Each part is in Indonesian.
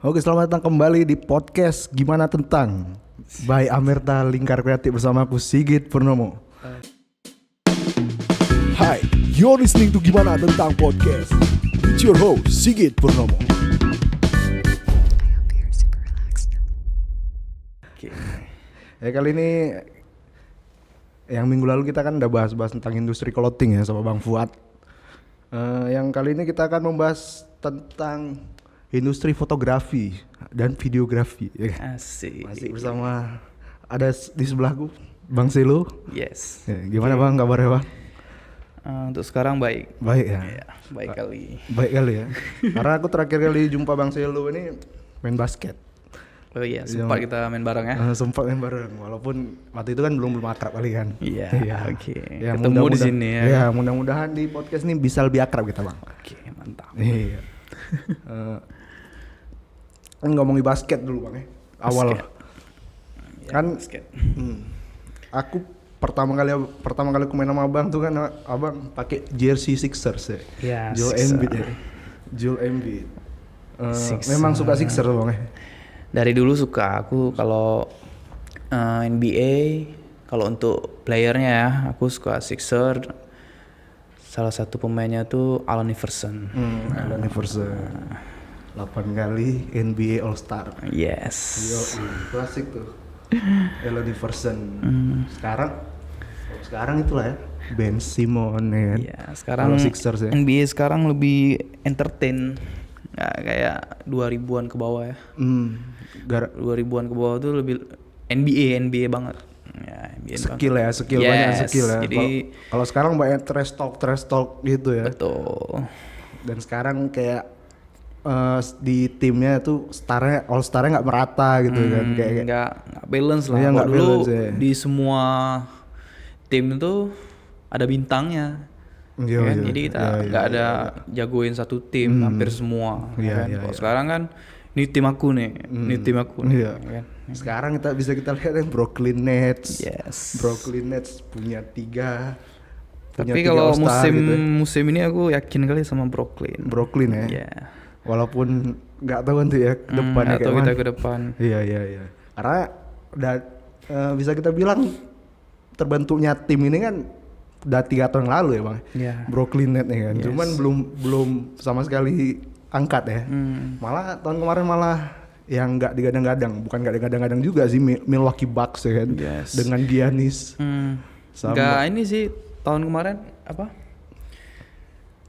Oke, selamat datang kembali di podcast Gimana Tentang by Amerta Lingkar Kreatif bersama aku Sigit Purnomo. Hi, you're listening to Gimana Tentang Podcast with your host Sigit Purnomo. Kali ini yang minggu lalu kita kan udah bahas-bahas tentang industri clothing ya sama Bang Fuad. Yang kali ini kita akan membahas tentang industri fotografi dan videografi. Asik. Masih bersama ada di sebelahku Bang Selo. Yes. Gimana Bang kabarnya Bang? Untuk sekarang baik. Baik ya. Ya, baik kali. Baik kali ya. Karena aku terakhir kali jumpa Bang Selo ini main basket. Oh iya, sempat kita main bareng ya. Sempat main bareng, walaupun waktu itu kan belum akrab kali kan. Iya. Oke. Ya, Ketemu di sini ya. Ya, mudah-mudahan di podcast ini bisa lebih akrab kita Bang. Oke, mantap. Iya. Ngomongin basket dulu Bang ya. Awal. Basket. Kan basket. Aku pertama kali aku main sama Abang tuh kan Abang pakai jersey Sixers ya. Ya, Joel Sixers. Embiid ya. Joel Embiid. Sixers. Memang suka Sixers Bang ya. Dari dulu suka aku kalau NBA, kalau untuk playernya ya, aku suka Sixers. Salah satu pemainnya tuh Allen Iverson. Allen Iverson. 8 kali NBA All Star. Yes. Klasik tuh. Allen Iverson. Sekarang itulah ya. Ben Simmons ya kan. Iya, sekarang Kalau Sixers ya. NBA sekarang lebih entertain. Nggak kayak 2000-an ke bawah ya. 2000-an ke bawah tuh lebih NBA banget. Ya, NBA Skill banget. ya, banyak skill ya. Jadi Kalau sekarang banyak trash talk gitu ya. betul. Dan sekarang kayak di timnya tuh all starnya nggak merata gitu kan, kayak nggak balance lah. Iya, Kalau nggak dulu balance, ya. di semua tim itu ada bintangnya. Iya, Kan? iya, Jadi kita iya, nggak iya, ada jagoin satu tim hampir semua. Iya, Kan? iya, Kalau iya. sekarang kan ini tim aku nih, ini tim aku nih. Iya. Kan? Sekarang bisa kita lihat yang Brooklyn Nets. Yes. Brooklyn Nets punya tiga Tapi kalau All-Star gitu ya. musim ini aku yakin kali sama Brooklyn. Brooklyn ya. Iya. Walaupun nggak tahu kan tuh ya ke depannya Atau kayak kita mana. ke depan. Iya. Karena udah bisa kita bilang terbentuknya tim ini kan udah 3 tahun yang lalu ya Bang. Iya. Brooklyn Nets ya kan. Yes. Cuman belum sama sekali angkat ya. Malah tahun kemarin yang nggak digadang-gadang, bukan nggak digadang-gadang juga sih Milwaukee Bucks ya kan. Yes. Dengan Giannis. Sama- Nggak ini sih tahun kemarin apa?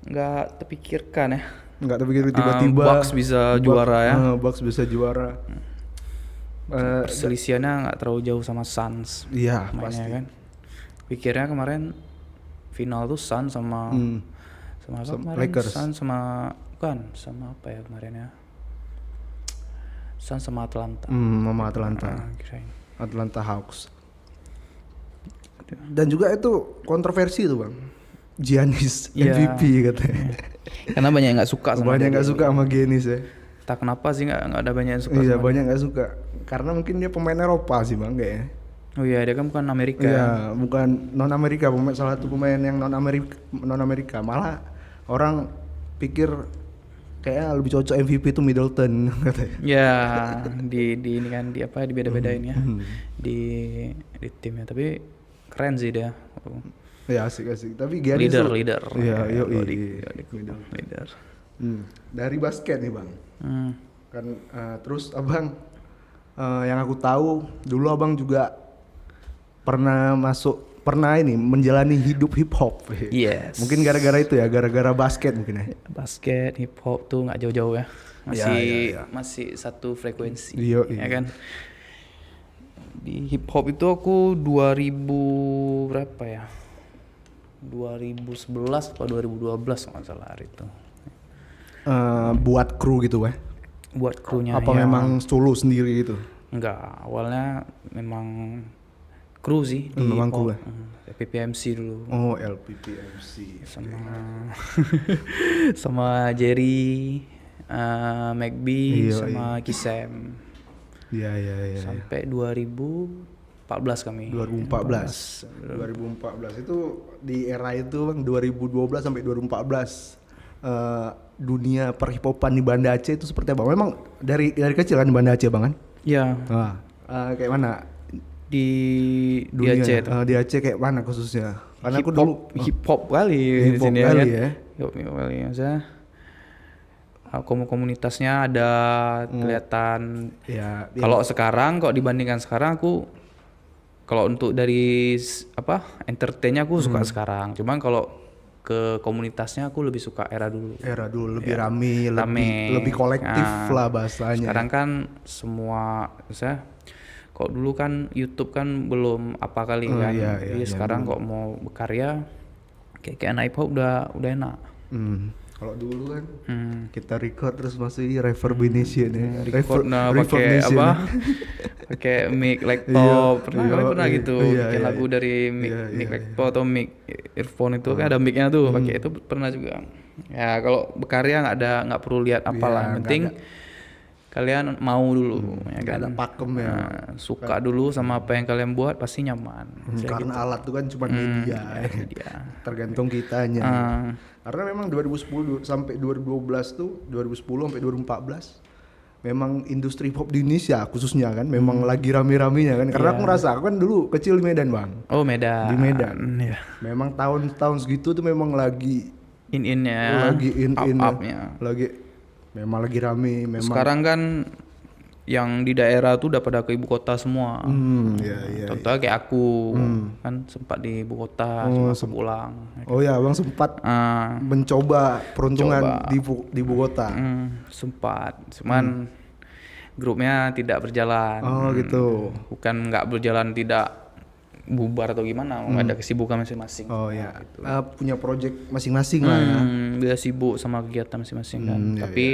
Nggak terpikirkan ya. Nggak terpikir tiba-tiba Bucks bisa juara ya. Bucks bisa juara. Perselisihannya nggak terlalu jauh sama Suns. Iya mainnya pasti. kan. Pikirnya kemarin final tuh Suns sama apa kemarin? Lakers. Suns sama sama apa ya kemarin ya? Suns sama Atlanta. Sama Atlanta. Kirain. Atlanta Hawks. Dan juga itu kontroversi tuh Bang. Giannis Iya. MVP katanya. Karena banyak yang nggak suka sama Banyak dia. nggak suka sama Giannis ya. Entah kenapa sih nggak ada banyak yang suka Iya sama banyak nggak suka. Karena mungkin dia pemain Eropa sih Bang kayaknya. dia. Oh iya, dia kan bukan Amerika. Iya bukan non Amerika, salah satu pemain yang non Amerika. Malah orang pikir kayaknya lebih cocok MVP itu Middleton katanya. Ya, di ini kan di apa dibeda-bedain ya. Di timnya, tapi keren sih dia. Ya asik. Tapi Giannis Leader. Iya, Ya, yoi. leader. Dari basket nih Bang. Hmm. Kan terus Abang yang aku tahu dulu Abang juga pernah menjalani hidup hip hop. Yes. Mungkin gara-gara itu ya, gara-gara basket mungkin ya. Basket, hip hop tuh nggak jauh-jauh ya. Iya. Masih satu frekuensi. Iya. Ya kan? Di hip hop itu aku 2000 berapa ya? 2011 atau 2012 nggak salah hari itu. Buat kru gitu ya. Buat krunya. Apa ya. memang solo sendiri gitu? Enggak, awalnya memang kru sih di Memang hip hop. kru ya? PPMC dulu. Oh LPPMC. Sama Jerry, McBee, Iya, sama Kisem. Iya. Sampai 2014 kami. 2014 itu di era itu Bang 2012 sampai 2014 dunia perhipopan di Banda Aceh itu seperti apa? Memang dari kecil kan di Banda Aceh Bang kan? Ya, Wah, kayak mana di dunia Aceh tuh. di Aceh kayak mana khususnya? Karena aku Hip-hop- dulu hip-hop kali di hip-hop sini kali kan. ya. Hip-hop kali maksudnya. Komunitasnya ada kelihatan. ya Kalau sekarang, kok dibandingkan sekarang aku kalau untuk dari entertainnya aku suka sekarang. Cuman kalau ke komunitasnya aku lebih suka era dulu. era dulu lebih rame, Rame. lebih kolektif Nah, lah bahasanya. Sekarang kan semua, misalnya kok dulu kan YouTube kan belum apa kali kan. iya, Jadi iya, sekarang kok mau berkarya kayak anak hip hop udah enak. Kalau dulu kan Hmm. kita record terus masih reverbination ya. Record pakai Reverbnation apa? ya. Pakai mic laptop. Pernah iya, gitu. iya, Bikin iya, lagu dari mic, iya, mic iya, laptop atau mic earphone itu kan ada micnya tuh. Pakai itu pernah juga. Ya kalau berkarya nggak perlu lihat apalah. Yang nggak penting kalian mau dulu, ya Nggak kan. ada pakem ya. Nah, suka dulu sama apa yang kalian buat pasti nyaman. Karena alat itu kan cuma media, ya. Dia. Tergantung kitanya. Karena memang 2010 sampai 2012 tuh 2010 sampai 2014 memang industri pop di Indonesia khususnya kan memang lagi rame-ramenya kan. Karena aku ngerasa aku kan dulu kecil di Medan Bang. Oh Medan. Di Medan. Ya. Memang tahun-tahun segitu tuh memang lagi In-innya. lagi in Up-upnya. memang lagi rame memang. Sekarang kan yang di daerah tuh udah pada ke ibu kota semua. Iya. Contohnya kayak aku kan sempat di ibu kota, cuma pulang. Oh ya, Bang sempat Ah, mencoba peruntungan di ibu kota. sempat, cuman grupnya tidak berjalan. Oh gitu. Bukan nggak berjalan, tidak bubar atau gimana, ada kesibukan masing-masing. Oh ya, punya project masing-masing lah ya. Dia sibuk sama kegiatan masing-masing kan. iya, Tapi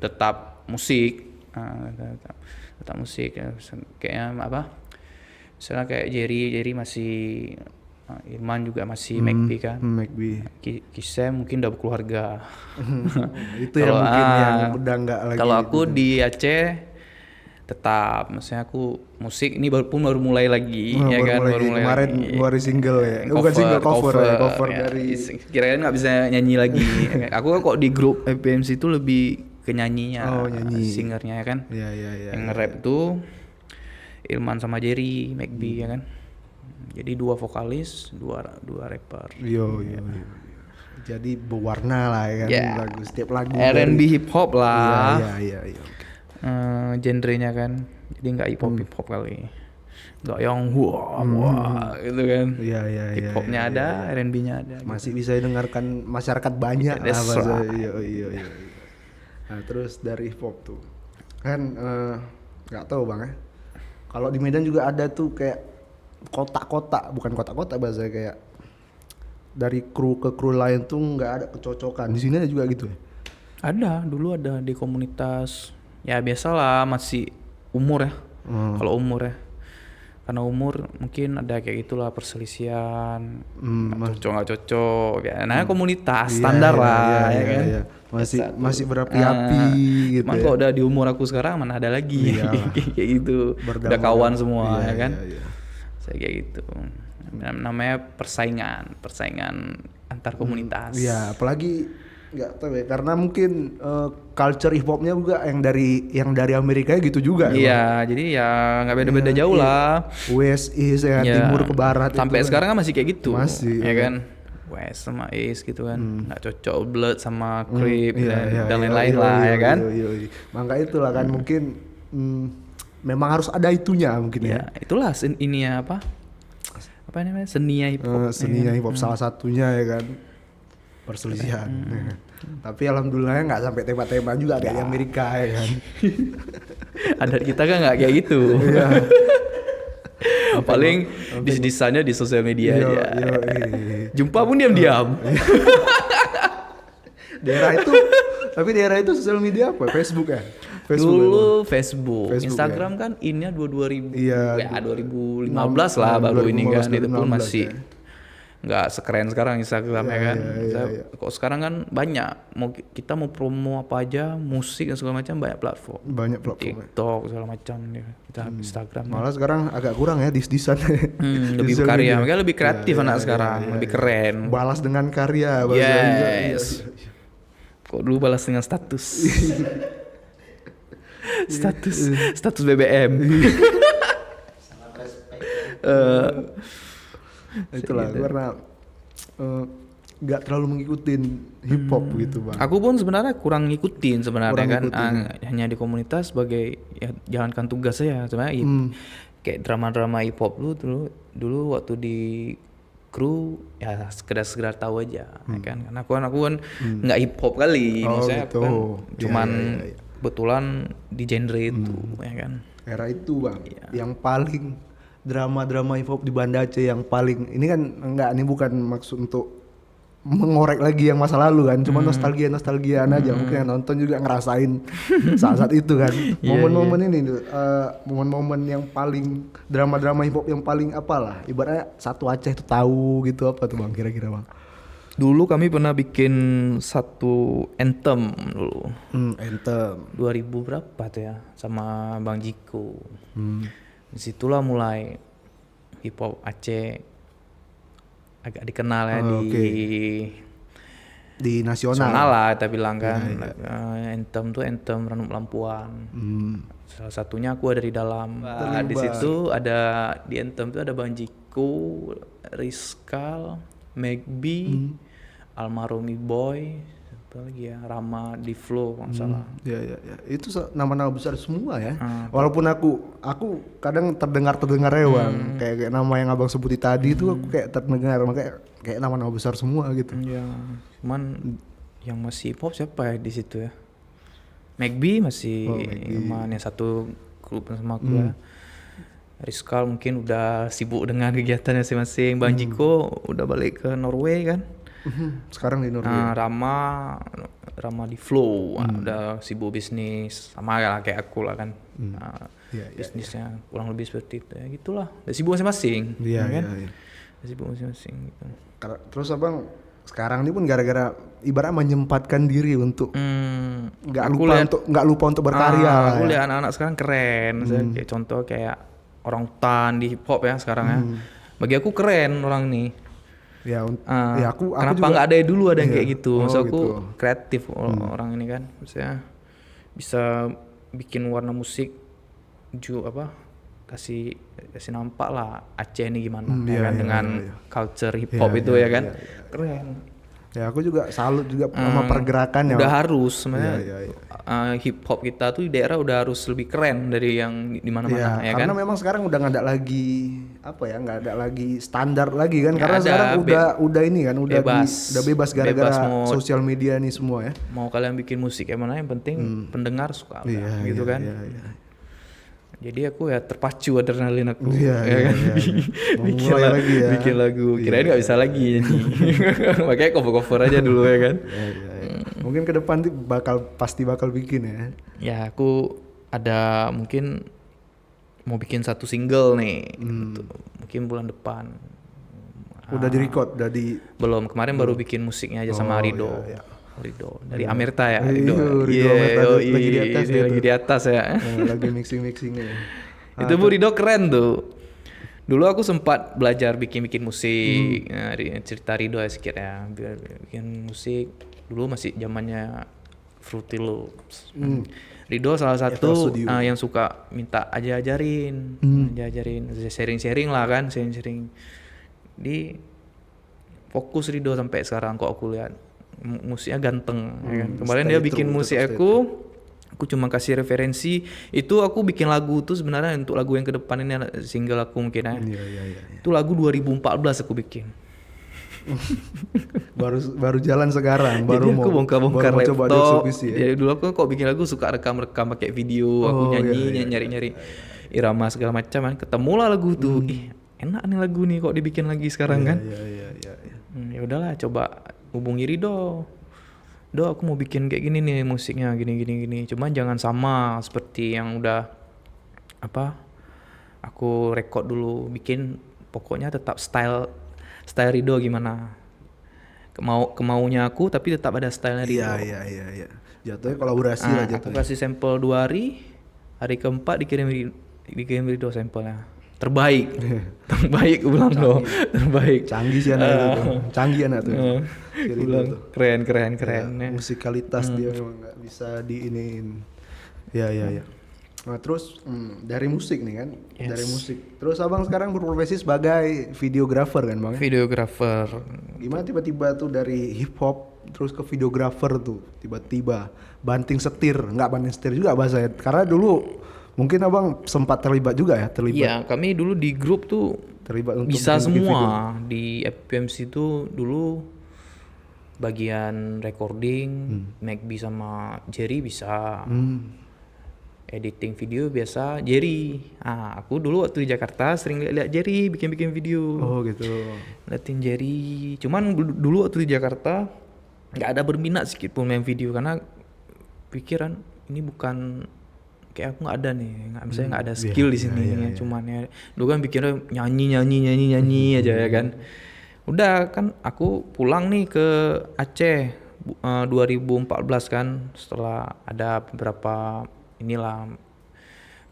tetap musik. Tetap musik ya. Kayaknya apa? Misalnya kayak Jerry masih, Irman juga masih, McB kan. McB. Kisem mungkin udah berkeluarga. Itu yang mungkin yang udah nggak lagi. Kalau aku di Aceh tetap, maksudnya aku musik ini baru mulai lagi, ya kan, baru mulai kemarin lagi. ngeluarin single ya. Bukan single, cover ya. dari Kira-kira nggak bisa nyanyi lagi. Aku kok di grup FPMC itu lebih ke nyanyinya, nyanyi. singernya ya kan. Iya. Yang nge-rap tuh Irman sama Jerry, McB ya kan. Jadi 2 vokalis, 2 rapper. Yo. Jadi berwarna lah ya kan lagu, setiap lagu R&B hip hop lah. Iya. Genrenya kan. Jadi nggak hip hop kali. Nggak yang wah gitu kan. Iya. Hip hopnya ada, R&B-nya ada. Masih bisa didengarkan masyarakat banyak lah That's bahasa. right. Iya. Nah, terus dari hip hop tuh kan nggak tahu Bang ya. Kalau di Medan juga ada tuh kayak kotak-kotak, bukan kotak-kotak bahasa kayak dari kru ke kru lain tuh nggak ada kecocokan. Di sini ada juga gitu ya. Ada, dulu ada di komunitas. Ya biasalah, masih umur ya. Kalau umur ya. Karena umur mungkin ada kayak gitulah perselisihan, nggak cocok ya. Nah komunitas standar lah ya kan. Iya. Masih berapi-api gitu. Cuman kok udah di umur aku sekarang mana ada lagi kayak gitu. Udah kawan semua ya kan. Iya. Saya kayak gitu. Namanya persaingan antar komunitas. Iya, apalagi nggak tahu ya, karena mungkin culture hip hopnya juga yang dari Amerika gitu juga. Iya, jadi ya nggak beda-beda jauh lah. West East ya, timur ke barat. Sampai itu sekarang kan masih kayak gitu. Masih, ya iya. kan. West sama East gitu kan. Nggak cocok, Blood sama Crip dan lain-lain lah ya kan. Iya. Maka itulah kan mungkin memang harus ada itunya mungkin ya. Ya, itulah ininya apa namanya? Seninya hip hop. Seninya hip hop salah satunya ya kan. Perselisihan. Tapi alhamdulillah nggak sampai tembak-tembak juga kayak di Amerika ya kan. Adat kita kan nggak kayak gitu. Paling dis-disannya di sosial media aja. Jumpa pun diam-diam. Daerah itu sosial media apa? Facebook ya? Dulu Facebook. Facebook, Instagram kan innya 2000. Iya, Ya 2015 lah baru ini kan. Itu pun masih nggak sekeren sekarang Instagram ya kan. Kok sekarang kan banyak, kita mau promo apa aja, musik dan segala macam, banyak platform. TikTok segala macam ya. Kita Instagram. Malah sekarang agak kurang ya dis-disan. Lebih berkarya, mereka lebih kreatif anak sekarang, lebih keren. Balas dengan karya. Yes. Kok dulu balas dengan status. status BBM. Itulah karena nggak terlalu mengikutin hip hop gitu bang. Aku pun sebenarnya kurang ngikutin sebenarnya Kurang kan. ngikutin, Hanya di komunitas sebagai ya, jalankan tugas saya sebenarnya. Kayak drama-drama hip hop dulu waktu di kru ya sekedar tahu aja ya kan. Karena aku kan nggak hip hop kali, maksudnya gitu. aku kan cuman Ya. kebetulan di genre itu ya kan. Era itu bang, yang paling drama hip hop di Banda Aceh yang paling ini kan ini bukan maksud untuk mengorek lagi yang masa lalu kan, cuma nostalgiaan aja. Mungkin yang nonton juga ngerasain saat itu kan. Momen-momen ini momen-momen yang paling drama hip hop yang paling apalah, ibaratnya satu Aceh itu tahu gitu, apa tuh bang kira-kira bang? Dulu kami pernah bikin satu anthem dulu. Anthem. 2000 berapa tuh ya sama Bang Jiko. Disitulah mulai hip hop Aceh agak dikenal ya Di nasional. nasional lah kita bilang kan. Anthem tuh anthem Ranum Lampuan. Salah satunya aku ada di dalam. Di situ ada di anthem tuh ada Bang Jiko, Rizkal, Megbi, almarhum Boy, apa lagi ya, Rama di Flow kalau nggak salah. Ya. Itu nama-nama besar semua ya. Walaupun aku kadang terdengar ya bang, kayak nama yang abang sebutin tadi itu aku kayak terdengar, makanya kayak nama-nama besar semua gitu. Ya, cuman yang masih hip hop siapa ya di situ ya? Megbi masih yang satu grup sama aku ya. Rizkal mungkin udah sibuk dengan kegiatannya masing-masing. Bang Jiko udah balik ke Norway kan. Sekarang di Norway. Rama di Flow udah sibuk bisnis sama lah kayak aku lah kan. Bisnisnya kurang lebih seperti itu ya, gitulah. Udah sibuk masing-masing. Iya kan? iya. Udah sibuk masing-masing gitu. Terus abang sekarang ini pun gara-gara ibarat menyempatkan diri untuk nggak lupa untuk berkarya lah. Aku Ya. lihat anak-anak sekarang keren. Misalnya kayak contoh kayak orang hutan di hip hop ya sekarang ya. Bagi aku keren orang nih. Ya, aku kenapa juga nggak ada dulu ada yang kayak gitu? Maksud aku gitu. kreatif orang ini kan, misalnya bisa bikin warna musik kasih nampak lah Aceh ini gimana ya kan dengan culture hip hop itu ya kan. Keren. Ya aku juga salut juga sama pergerakan ya. Udah harus sebenarnya hip hop kita tuh di daerah udah harus lebih keren dari yang di mana-mana ya kan. Karena memang sekarang udah nggak ada lagi nggak ada lagi standar lagi kan, karena ada, sekarang udah ini kan udah bebas gara-gara sosial media nih semua ya. Mau kalian bikin musik yang mana yang penting pendengar suka gitu kan. Iya. Jadi aku ya terpacu adrenalin aku kan. Bikin lagu kirain nggak bisa lagi nyanyi. Makanya cover aja dulu ya kan. Mungkin ke depan pasti bakal bikin ya. Ya aku ada mungkin mau bikin satu single nih gitu. Mungkin bulan depan. Udah di-record, belum, kemarin baru bikin musiknya aja sama Rido. Rido dari Amerta ya. Rido lagi di atas ya. Lagi mixingnya. Itu Bu Rido keren tuh. Dulu aku sempat belajar bikin musik. Cerita Rido ya sedikit ya. Bikin musik dulu masih zamannya Fruity Loops. Rido salah satu yang suka minta ajarin, sharing lah kan, sharing. Di fokus Rido sampai sekarang kok aku lihat. Musiknya ganteng ya kan? Kemarin dia bikin musik aku cuma kasih referensi itu. Aku bikin lagu tuh sebenarnya untuk lagu yang ke depan ini single aku mungkin ya. Itu lagu 2014 aku bikin. baru jalan sekarang, baru jadi aku mau bongkar coba laptop dieksekusi ya. Jadi dulu aku kok bikin lagu suka rekam pakai video, aku nyanyi nyari irama segala macam kan, ketemulah lagu tuh. Enak nih lagu nih kok dibikin lagi sekarang kan. Ya udahlah coba hubungi Rido. Aku mau bikin kayak gini nih musiknya gini. Cuman jangan sama seperti yang udah aku record dulu, bikin pokoknya tetap style Rido gimana. Kemaunya aku tapi tetap ada stylenya Rido. Iya. Jatuhnya kolaborasi lah jatuhnya. Aku kasih sampel 2 hari. Hari keempat dikirim Rido sampelnya. terbaik. Terbaik gue bilang loh, terbaik. Canggih sih anak itu tuh. Canggih anak tuh. Gue Kiri bilang tuh. keren. Ya, musikalitas dia memang nggak bisa diiniin. Ya. Nah terus dari musik nih kan, Yes. dari musik. Terus abang sekarang berprofesi sebagai videografer kan bang? Videographer. Gimana tiba-tiba tuh dari hip hop terus ke videografer tuh tiba-tiba banting setir, nggak banting setir juga bahasa ya? Karena dulu mungkin abang sempat terlibat juga ya, Iya, kami dulu di grup tuh terlibat untuk bisa bikin video. semua. Di FPMC itu dulu bagian recording, Magbi sama Jerry bisa. Editing video biasa Jerry. Aku dulu waktu di Jakarta sering lihat Jerry bikin video. Oh gitu. Liatin Jerry. Cuman dulu waktu di Jakarta nggak ada berminat sedikit pun main video karena pikiran ini bukan kayak aku nggak ada nih, misalnya nggak ada skill di sini. Cuman ya dulu kan pikirnya nyanyi aja ya kan. Udah kan aku pulang nih ke Aceh 2014 kan, setelah ada beberapa inilah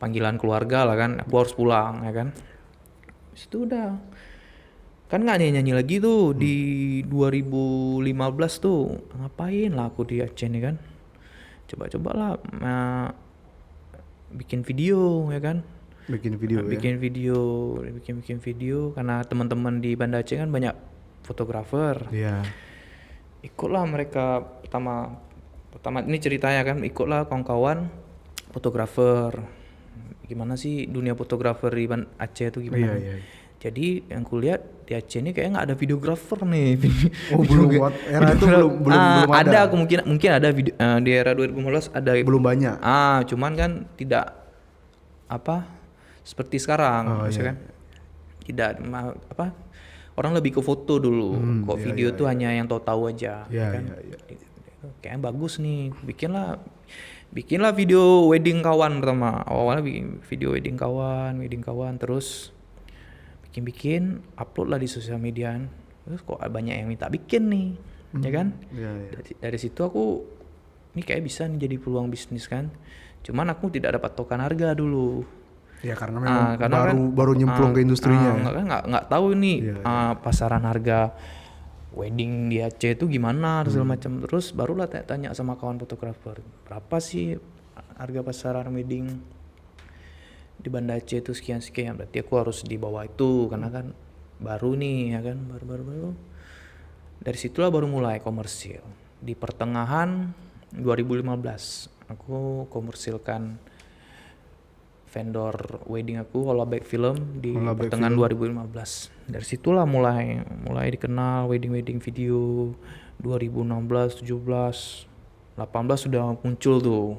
panggilan keluarga lah kan, aku harus pulang ya kan. Situ udah kan nggak nyanyi lagi tuh di 2015 tuh, ngapain lah aku di Aceh nih kan, coba lah bikin video ya kan. Bikin video ya. Bikin video karena teman-teman di Banda Aceh kan banyak fotografer. Iya. Ikutlah mereka pertama ini ceritanya kan, ikutlah kawan-kawan fotografer. Gimana sih dunia fotografer di Aceh itu gimana? Iya. Jadi yang kulihat di Aceh ini kayak nggak ada videografer nih. Oh belum, era itu belum ada. Mungkin ada video, di era 2015 ada. Belum banyak. Cuman kan tidak seperti sekarang, kan? Tidak orang lebih ke foto dulu. Kok video tuh hanya yang tahu aja, kan? Kayaknya bagus nih, bikinlah video wedding kawan pertama. Awalnya bikin video wedding kawan, terus bikin upload lah di sosial media. Terus kok banyak yang minta bikin nih, ya kan? Dari situ aku ini kayak bisa nih jadi peluang bisnis kan. Cuman aku tidak dapat token harga dulu. Ya karena memang baru nyemplung ke industrinya. Nggak tahu nih pasaran harga wedding di Aceh itu gimana segala macam. Terus barulah tanya sama kawan fotografer, berapa sih harga pasaran wedding di Banda Aceh itu sekian. Berarti aku harus di bawah itu karena kan baru nih ya kan, baru. Dari situlah baru mulai komersil. Di pertengahan 2015 aku komersilkan vendor wedding aku, Hollaback Film, di pertengahan 2015. Dari situlah mulai dikenal wedding video. 2016, 17, 18 sudah muncul tuh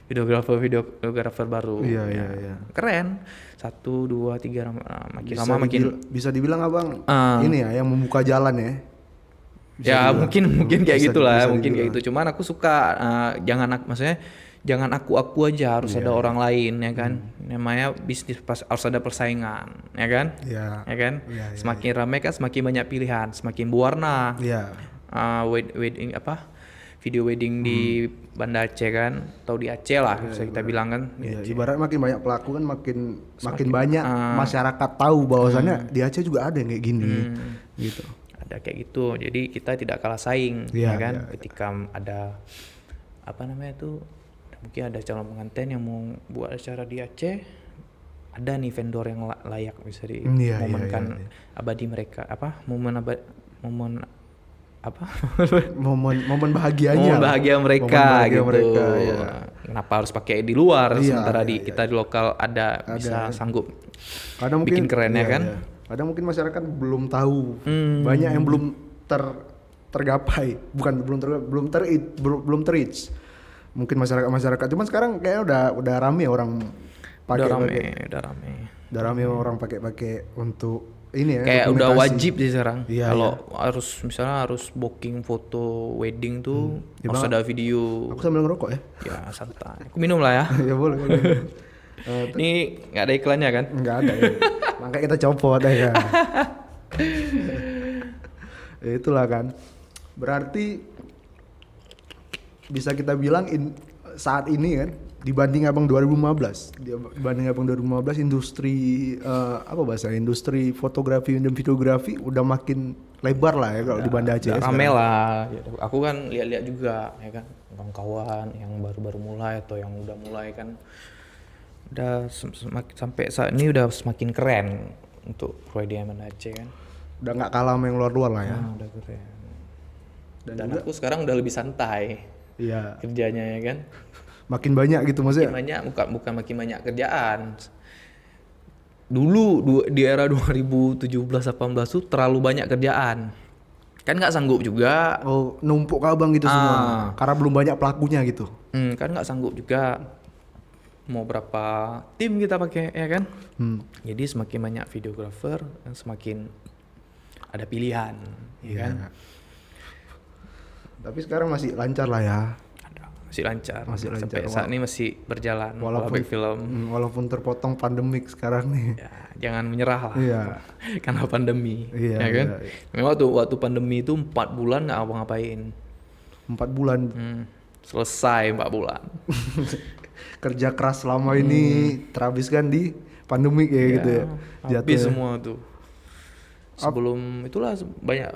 videografer baru. Iya. Keren. 1, 2, 3 makin lama makin bisa dibilang abang ini ya yang membuka jalan ya. Mungkin kayak gitulah, mungkin kayak gitu. Cuman aku suka jangan aku aja, harus ada orang lain ya kan. Namanya bisnis harus ada persaingan ya kan. Ya kan. Semakin ramai kan semakin banyak pilihan, semakin berwarna. Wedding video wedding di Banda Aceh kan, atau di Aceh lah bisa kita bilang kan. Ibarat makin banyak pelaku kan makin banyak masyarakat tahu bahwasannya di Aceh juga ada yang kayak gini gitu. Ada kayak gitu, jadi kita tidak kalah saing ya kan. Ketika ada mungkin ada calon pengantin yang mau buat acara di Aceh, ada nih vendor yang layak bisa dimomenkan abadi mereka, momen bahagianya, momen bahagia mereka gitu. Kenapa harus pakai di luar sementara kita di lokal ada bisa sanggup bikin keren ya kan. Kadang mungkin masyarakat belum tahu, banyak yang belum tergapai, belum terreach. Mungkin masyarakat, cuman sekarang kayaknya udah rame orang pakai. Udah rame orang pakai untuk ini ya. Kayak udah wajib sih sekarang. Kalau harus booking foto wedding tuh harus ada video. Aku sambil ngerokok ya. Ya santai. Aku minum lah ya. Ya boleh. Ini nggak ada iklannya kan? Nggak ada ya. Makanya kita copot ya kan. Itulah kan. Berarti bisa kita bilang saat ini kan dibanding Abang 2015, dibanding Abang 2015 industri apa bahasa industri fotografi dan videografi udah makin lebar lah ya kalau di Banda Aceh. Udah ya rame sekarang. lah. Aku kan lihat-lihat juga ya kan, kawan-kawan yang baru-baru mulai atau yang udah mulai kan, udah sampai saat ini udah semakin keren untuk proyek Banda Aceh kan. Udah nggak kalah sama yang luar-luar lah ya. Udah keren. Dan Dan juga aku sekarang udah lebih santai iya kerjanya ya kan. makin banyak gitu maksudnya. Makin banyak, bukan makin banyak kerjaan. Dulu di era 2017-18 tuh terlalu banyak kerjaan. Kan nggak sanggup juga. Oh, numpuk ke Abang gitu semua. Karena belum banyak pelakunya gitu. Kan nggak sanggup juga. Mau berapa tim kita pakai ya kan? Jadi semakin banyak videographer, semakin ada pilihan, ya kan? Tapi sekarang masih lancar lah ya. Masih lancar. Masih lancar. Sampai saat ini masih berjalan. Walaupun film. walaupun terpotong pandemik sekarang nih. Ya, jangan menyerah lah. Iya. Karena pandemi, Iya, ya kan? iya. Memang waktu pandemi itu 4 bulan nggak apa-ngapain. 4 bulan Selesai 4 bulan. kerja keras selama ini terhabiskan di pandemik ya gitu ya. Habis Jatuhnya. semua tuh. Sebelum itulah banyak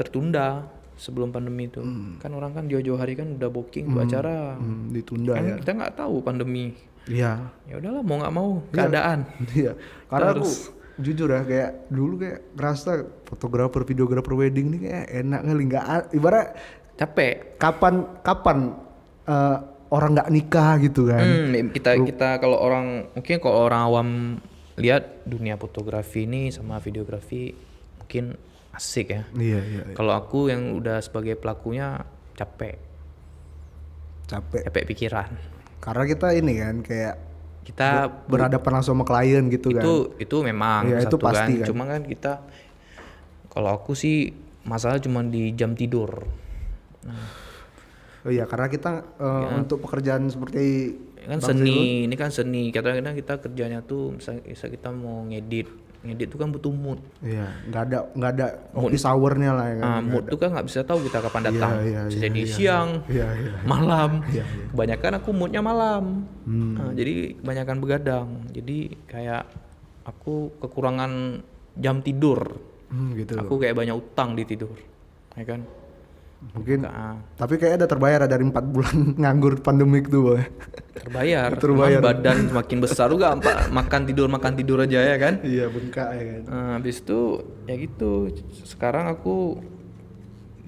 tertunda sebelum pandemi itu. Kan orang kan jauh-jauh hari kan udah booking untuk acara. Ditunda Kan ya. kita nggak tahu pandemi. Iya. Ya udahlah mau nggak mau keadaan. Iya. Karena aku Harus. jujur ya kayak dulu kayak ngerasa fotografer videografer wedding ini kayak enak kali nggak ibarat Capek. kapan orang nggak nikah gitu kan. Kita kalau orang mungkin kalau orang awam lihat dunia fotografi ini sama videografi mungkin asik ya. Iya. Kalau aku yang udah sebagai pelakunya capek Capek. pikiran. Karena kita ini kan kayak Kita berhadapan langsung sama klien gitu kan. itu memang Iya, itu satu pasti kan. Cuma kan kita kalau aku sih masalah cuma di jam tidur. Oh iya, karena kita untuk pekerjaan seperti Kan seni, ini kan seni. Kadang-kadang kita kerjanya tuh misal kita mau ngedit tuh kan butuh mood. iya, nggak ada office hour-nya lah ya kan. Mood tuh kan nggak bisa tahu kita kapan datang. iya, Bisa jadi iya, siang, iya. malam. Kebanyakan aku moodnya malam. Jadi kebanyakan begadang. Jadi kayak aku kekurangan jam tidur. Gitu. Aku kayak banyak utang di tidur, ya kan? Mungkin Nah, tapi kayaknya ada terbayar dari 4 bulan nganggur pandemik tuh, Boy. terbayar. Terbayar. Emang badan semakin besar juga, makan tidur aja ya kan? Iya, bengkak ya kan. Habis itu ya gitu. Sekarang aku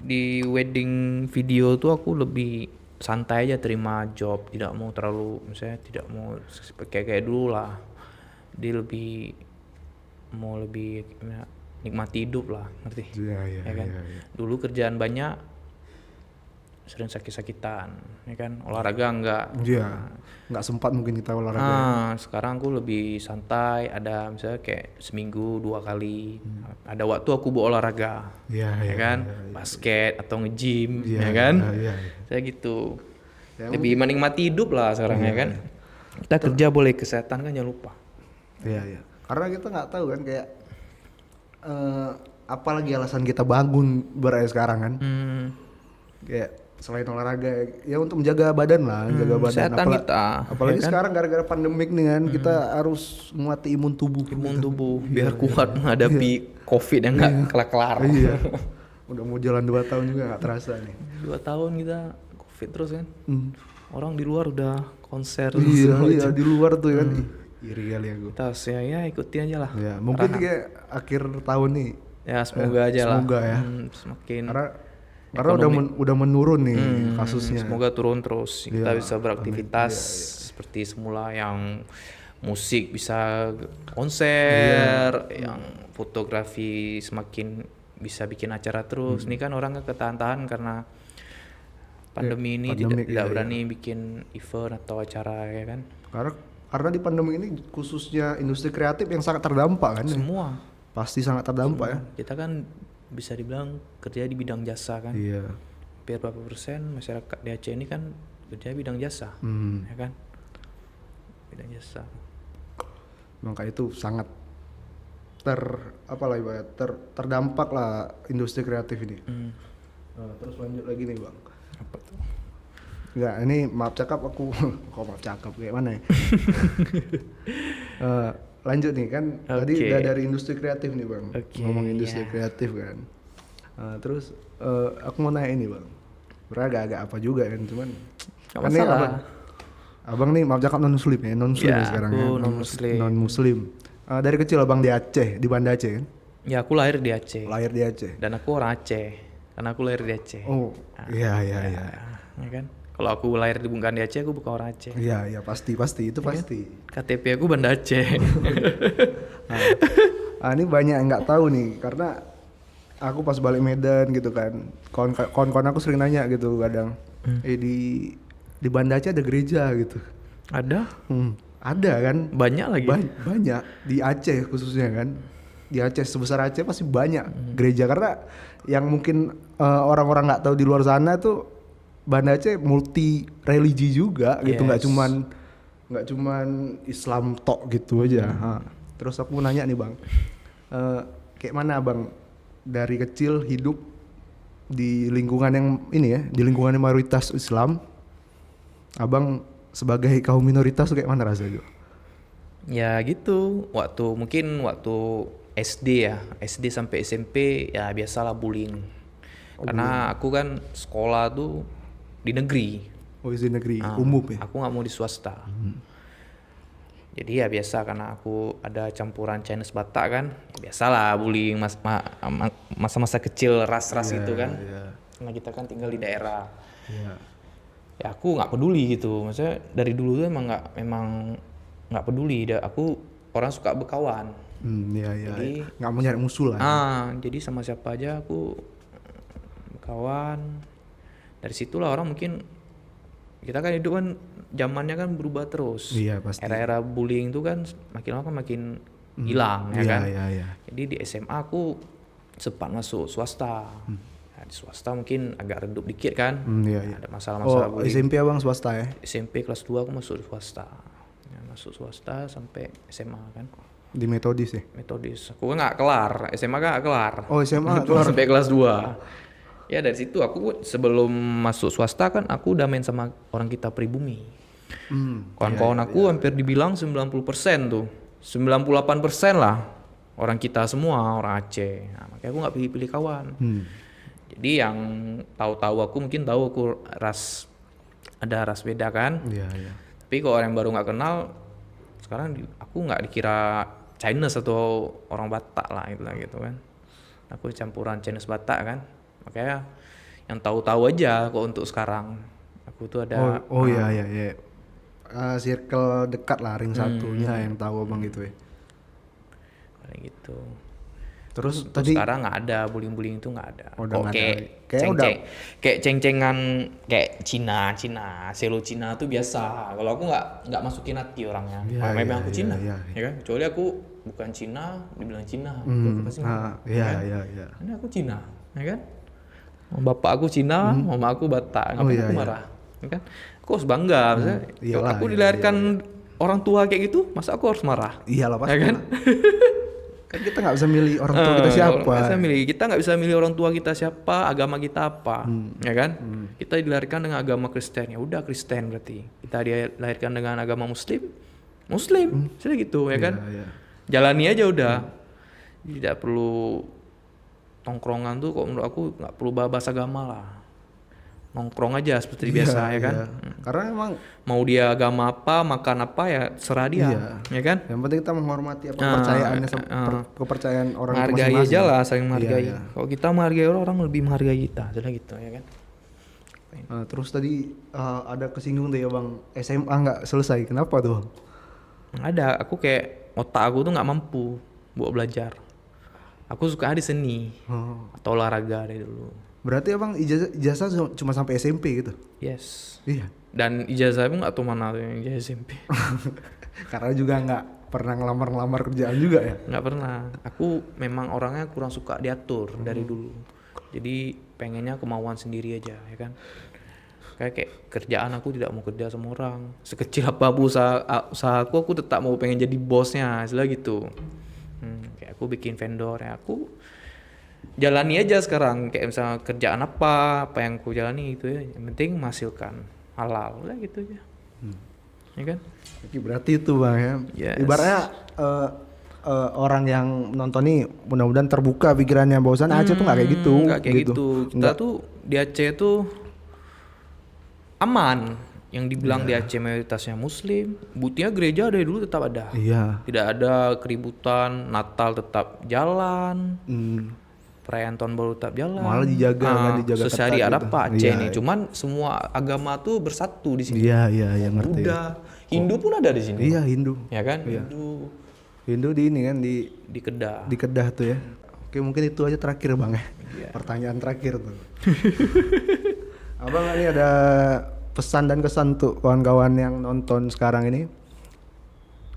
di wedding video tuh aku lebih santai aja terima job, tidak mau terlalu misalnya tidak mau kayak dulu lah. Dia lebih ya, nikmati hidup lah, ngerti? Iya, Ya kan? Dulu kerjaan banyak, sering sakit-sakitan, ya kan? Olahraga enggak. Iya. Nggak sempat mungkin kita olahraga. Sekarang aku lebih santai, ada misalnya kayak seminggu 2 kali. Ada waktu aku buat olahraga. Iya, Ya kan? Basket atau nge-gym, Iya, ya kan? iya. Saya gitu. Ya, Lebih menikmati hidup lah sekarang ya kan? Kita kerja boleh, kesehatan kan jangan lupa. Iya. Karena kita nggak tahu kan kayak apalagi alasan kita bangun beraya sekarang kan. Kayak selain olahraga ya untuk menjaga badan lah, menjaga badan. Kesehatan kita. Apalagi ya kan? sekarang gara-gara pandemik nih kan kita harus menguatkan imun tubuh. Imun tubuh biar kuat menghadapi COVID yang nggak kelar-kelar. Iya. Udah mau jalan 2 tahun juga nggak terasa nih. 2 tahun kita COVID terus kan. Orang di luar udah konser. Iya, di luar tuh kan. Iri kali aku. Kita ya ikutin aja lah. Ya, mungkin kayak akhir tahun nih. Ya semoga aja lah. Semoga ya. Semakin Karena udah menurun nih kasusnya. semoga turun terus. Kita Iya, bisa beraktivitas seperti semula, yang musik bisa konser, yang fotografi semakin bisa bikin acara terus. Ini kan orang ketahan-tahan karena pandemi ini tidak berani bikin event atau acara ya kan. Karena di pandemi ini khususnya industri kreatif yang sangat terdampak kan. Semua. Pasti sangat terdampak ya. Kita kan bisa dibilang kerja di bidang jasa kan. Iya. Hampir berapa persen masyarakat di Aceh ini kan kerja bidang jasa, ya kan? Bidang jasa. Maka itu sangat terdampak lah industri kreatif ini. Nah, terus lanjut lagi nih Bang. Apa tuh? Enggak, ini maaf cakap aku kok maaf cakap kayak mana ya? Lanjut nih kan tadi Oke. udah dari industri kreatif nih bang, Oke, ngomong industri ya. kreatif kan. Terus aku mau nanya ini bang, agak-agak apa juga kan, cuman Gak kan nih masalah. abang nih maaf cakap non muslim ya, non muslim Ya, ya sekarang aku ya, non-muslim. non muslim. Dari kecil abang di Aceh, di Banda Aceh kan, Ya aku lahir di Aceh. lahir di Aceh. Dan aku orang Aceh. Karena aku lahir di Aceh. Oh iya iya iya. Ya kan? Kalau aku lahir bukan di Aceh, aku bukan orang Aceh. Iya iya pasti itu pasti. KTP aku Banda Aceh. Ini banyak yang nggak tahu nih karena aku pas balik Medan gitu kan, kawan-kawan aku sering nanya gitu kadang, di Banda Aceh ada gereja gitu. Ada? Ada kan? Banyak lagi. Banyak di Aceh khususnya kan. Di Aceh sebesar Aceh pasti banyak gereja karena yang mungkin orang-orang nggak tahu di luar sana tuh Banda Aceh multi religi juga gitu, nggak Yes. cuman Islam tok gitu aja. Terus aku mau nanya nih bang, kayak mana bang dari kecil hidup di lingkungan yang ini ya, di lingkungan yang mayoritas Islam, abang sebagai kaum minoritas tuh kayak mana rasanya? Ya gitu. Mungkin waktu SD ya. SD sampai SMP ya biasalah bullying. Karena aku kan sekolah tuh di negeri. Oh di negeri umum ya? Aku nggak mau di swasta. Jadi ya biasa karena aku ada campuran Chinese Batak kan. Biasalah bullying masa-masa kecil ras-ras itu kan. Karena kita kan tinggal di daerah. Iya. Ya aku nggak peduli gitu. Maksudnya dari dulu tuh emang nggak peduli. Aku orang suka berkawan. Iya iya. Jadi- Nggak mau nyari musuh lah. Jadi sama siapa aja aku berkawan. Dari situlah orang mungkin kita kan hidup kan zamannya kan berubah terus. Iya pasti. Era-era bullying itu kan makin lama kan makin hilang ya Iya kan. iya iya. Jadi di SMA aku sempat masuk swasta. Nah, di swasta mungkin agak redup dikit kan. Iya iya. Ada masalah-masalah Oh bullying. SMP abang swasta ya? SMP kelas 2 aku masuk di swasta. Ya, masuk swasta sampai SMA kan. Di metodis ya? Metodis. Aku kan nggak kelar, SMA kan nggak kelar. Oh SMA Cuma sampai kelas 2. Ya dari situ aku sebelum masuk swasta kan aku udah main sama orang kita pribumi. Kawan-kawan aku hampir dibilang 90% tuh. 98% lah orang kita semua orang Aceh. Nah, makanya aku nggak pilih-pilih kawan. Jadi yang tahu-tahu aku mungkin tahu aku ada ras beda kan. Iya iya. Tapi kalau orang yang baru nggak kenal, sekarang aku nggak dikira Chinese atau orang Batak lah gitu kan. Aku campuran Chinese Batak kan. Makanya yang tahu-tahu aja kok untuk sekarang. Aku tuh ada Oh iya iya iya. Circle dekat lah ring satunya yang tahu abang gitu ya. kayak gitu. Terus Terus tadi sekarang nggak ada bullying itu nggak ada. Oh, udah Kok nggak ada. kayak Kayak kayak ceng-cengan kayak Cina, selo Cina tuh biasa. Kalau aku nggak masukin hati orangnya. Iya, Memang iya, aku iya, Cina, iya. ya kan? Kecuali aku bukan Cina, dibilang Cina, aku pasti marah. iya kan? iya iya. Ini aku Cina, ya kan? Bapak aku Cina, mama aku Batak, ngapain iya, aku iya. marah? Ya kan? Aku harus bangga, maksudnya. Iyalah, Aku iya, dilahirkan orang tua kayak gitu, masa aku harus marah? Iyalah pasti. Ya kan? Kan kita nggak bisa milih orang tua kita siapa. Kita nggak bisa milih orang tua kita siapa, agama kita apa, ya kan? Kita dilahirkan dengan agama Kristen, ya udah Kristen berarti. Kita dilahirkan dengan agama Muslim, sudah gitu, ya kan? Iya. Jalani aja udah. Tidak perlu tongkrongan tuh, kok menurut aku nggak perlu bahas agama lah. Nongkrong aja seperti biasa, ya kan? Iya. Karena emang Mau dia agama apa, makan apa ya serah dia, Iya. ya kan? yang penting kita menghormati apa kepercayaannya kepercayaan orang itu Menghargai masing-masing. aja lah, saling menghargai. Iya, iya. Kalau kita menghargai orang, orang lebih menghargai kita, sudah gitu, ya kan? Terus tadi ada kesinggung tuh ya bang, SMA nggak selesai, kenapa tuh bang? Ada, aku kayak otak aku tuh nggak mampu buat belajar. Aku suka di seni Oh. atau olahraga dari dulu. Berarti abang ijazah cuma sampai SMP gitu? Yes. Iya. Dan ijazah pun nggak tahu mana tuh yang ijazah SMP. Karena juga nggak pernah ngelamar kerjaan juga ya? Nggak pernah. Aku memang orangnya kurang suka diatur dari dulu. Jadi pengennya kemauan sendiri aja, ya kan? Kayak kerjaan aku tidak mau kerja sama orang. Sekecil apapun usaha aku tetap mau pengen jadi bosnya, istilah gitu. Kayak aku bikin vendor ya, aku jalani aja sekarang. Kayak misalnya kerjaan apa yang aku jalani gitu ya. Yang penting menghasilkan. halal, udah gitu aja. Ya kan? Oke, berarti itu Bang ya. Yes. Ibaratnya orang yang nonton nih mudah-mudahan terbuka pikirannya bahwasan Aceh tuh nggak kayak gitu. Nggak kayak gitu. Kita tuh di Aceh tuh aman. Yang dibilang di Aceh mayoritasnya Muslim, buktinya gereja dari dulu tetap ada. Iya. Tidak ada keributan, Natal tetap jalan, perayaan tahun baru tetap jalan. Malah dijaga kan, dijaga sesehari ketat ada gitu. apa Aceh Iya, nih. iya. Cuman semua agama tuh bersatu di sini. Iya ngerti. Buddha, Hindu pun ada di sini. Iya Hindu. Ya kan? Iya. Hindu Hindu di ini kan di Kedah. Kedah tuh ya. Oke, mungkin itu aja terakhir Bang ya. Iya. Pertanyaan terakhir tuh. Abang ini ada pesan dan kesan untuk kawan-kawan yang nonton sekarang ini,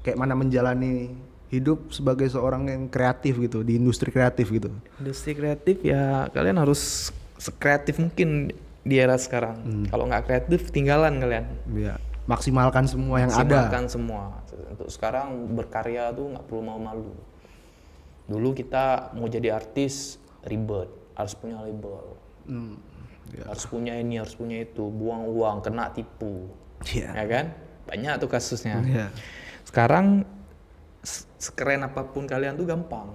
kayak mana menjalani hidup sebagai seorang yang kreatif gitu, di industri kreatif gitu. Industri kreatif ya kalian harus sekreatif mungkin di era sekarang. Kalau nggak kreatif tinggalan kalian. Ya, maksimalkan semua yang ada. Maksimalkan semua. Untuk sekarang berkarya tuh nggak perlu malu-malu. Dulu kita mau jadi artis ribet, harus punya label. Harus punya ini, harus punya itu, buang uang, kena tipu. Iya. Ya kan? Banyak tuh kasusnya. Iya. Sekarang sekeren apapun kalian tuh gampang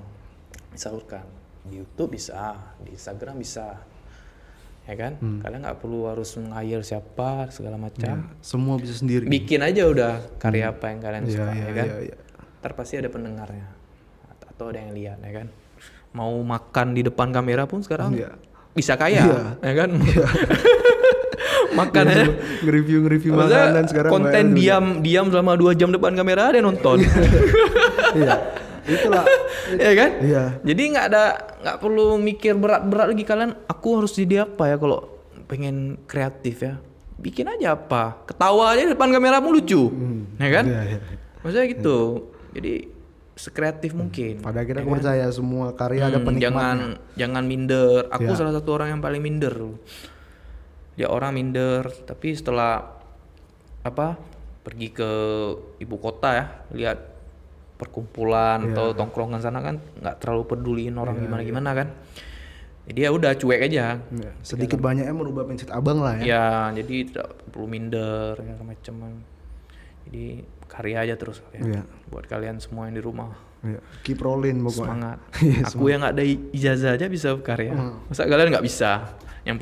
disalurkan. Di YouTube bisa, di Instagram bisa. Ya kan? Kalian nggak perlu harus meng-hire siapa segala macam. Semua bisa sendiri. Bikin aja udah karya apa yang kalian suka, ya kan? Iya. Ntar pasti ada pendengarnya atau ada yang lihat, ya kan? Mau makan di depan kamera pun sekarang Iya. bisa kaya, ya kan? Makan ya. Nge-review Maksudnya makanan sekarang. konten diam selama 2 jam depan kamera ada yang nonton. Iya. Itulah. Ya kan? Iya. Jadi nggak perlu mikir berat-berat lagi kalian. Aku harus jadi apa ya kalau pengen kreatif ya? Bikin aja apa. Ketawa aja depan kamera mu lucu, ya kan? Iya. Maksudnya gitu. Jadi sekreatif mungkin. Pada akhirnya aku percaya semua karya ada penikmatnya. Jangan minder. Aku Ya. salah satu orang yang paling minder. Dia orang minder, tapi setelah pergi ke ibu kota ya, lihat perkumpulan atau tongkrongan sana kan nggak terlalu peduliin orang gimana kan. Jadi ya udah cuek aja. Ya, sedikit banyaknya merubah mindset abang lah ya. Ya, jadi tidak perlu minder segala macam. Jadi karya aja terus kalian. Iya. Buat kalian semua yang di rumah. Iya. Keep rolling pokoknya. Semangat. Iya, Aku yang nggak ada ijazah aja bisa berkarya. Masa kalian nggak bisa? Yang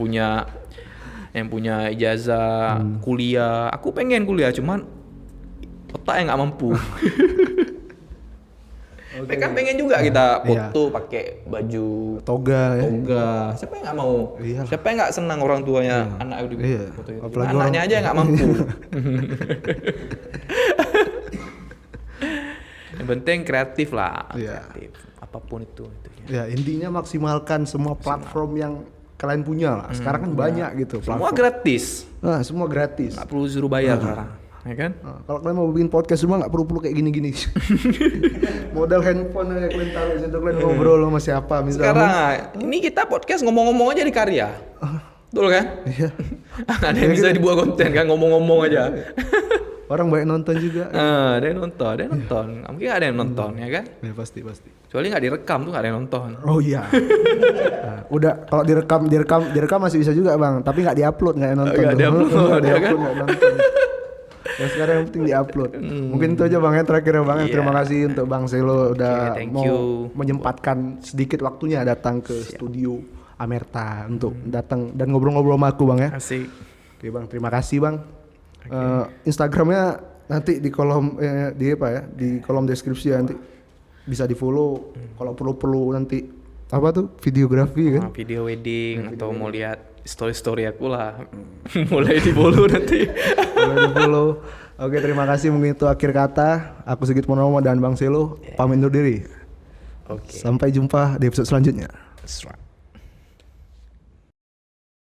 punya ijazah kuliah. Aku pengen kuliah cuman otaknya nggak mampu. Kan pengen juga kita foto pakai baju Toga ya. toga. Siapa yang nggak mau? Iyalah. Siapa yang nggak senang orang tuanya anak udah Iya. foto itu? Apalagi Cuma anaknya orang- aja nggak mampu. Yang penting kreatif lah. Iya. Kreatif. Apapun itu. Ya, intinya maksimalkan semua platform yang kalian punya lah. Sekarang kan banyak gitu Semua platform. gratis. Nah, semua gratis. Nggak perlu suruh bayar sekarang. Ya kan? Nah, kalau kalian mau bikin podcast semua nggak perlu kayak gini-gini. Modal handphone aja kalian taruh situ, kalian ngobrol sama siapa misalnya. Sekarang ini kita podcast ngomong-ngomong aja di karya. Betul kan? Iya. Ada yang bisa dibuat konten kan ngomong-ngomong aja. Orang banyak nonton juga. Ada yang nonton. Nggak mungkin ada yang nonton ya kan? Ya pasti. Kecuali nggak direkam tuh nggak ada yang nonton. Oh iya. Nah, udah kalau direkam masih bisa juga bang, tapi nggak diupload nggak nonton. Nggak tuh. diupload, Nggak ya kan? nggak nonton. Yang sekarang yang penting diupload. Mungkin itu aja bang ya terakhir ya bang. Iya. Terima kasih untuk bang Selo udah Oke, thank mau you. menyempatkan sedikit waktunya datang ke studio Amerta untuk datang dan ngobrol-ngobrol sama aku bang ya. Asik. Oke bang, terima kasih bang. Instagramnya nanti di kolom di kolom deskripsi ya, nanti bisa di follow. Kalau perlu nanti apa tuh videografi kan? Video wedding atau mau lihat story aku lah. Mulai di follow nanti. Boleh di follow. Oke, terima kasih. Mungkin itu akhir kata. Aku Sigit Purnomo dan Bang Selo pamit undur diri. Oke. Sampai jumpa di episode selanjutnya. That's right.